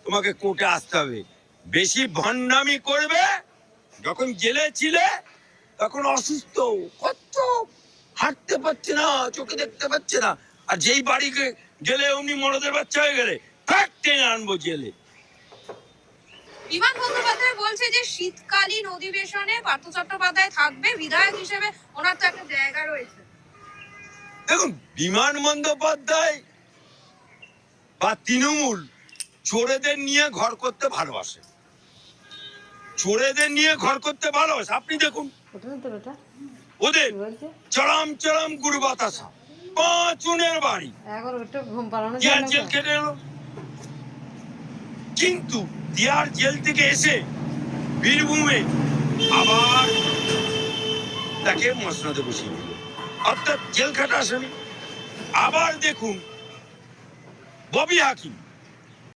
তোমাকে কোর্টে আসতে হবে। বেশি ভণ্ডামি করবে। যখন জেলে ছিলে তখন অসুস্থ, কত হাঁটতে পারছে না, চোখে দেখতে পাচ্ছে না, আর যেই বাড়িতে গেলে অমনি মরদের বাচ্চা হয়ে গেলে ফ্যাট টেনে আনবো জেলে। বিমান বন্দ্যোপাধ্যায় বলছে যে শীতকালীন অধিবেশনে পার্থ চট্টোপাধ্যায় থাকবে, বিধায়ক হিসেবে ওনার তো একটা জায়গা রয়েছে। দেখুন, বিমান বন্দ্যোপাধ্যায় বা তৃণমূল চোরেদের নিয়ে ঘর করতে ভালোবাসে, চোরেদের নিয়ে ঘর করতে ভালোবাসে। আপনি দেখুন ওদের চরম চরম গুরু বাতাসা, 5 জনের বাড়ি, জেল কেটে এলো। কিন্তু দিয়ার জেল থেকে এসে বীরভূমে আবার তাকে মসনদে বসিয়ে দিল, অর্থাৎ জেল খাটা আসেনি। আবার দেখুন ববি হাকিম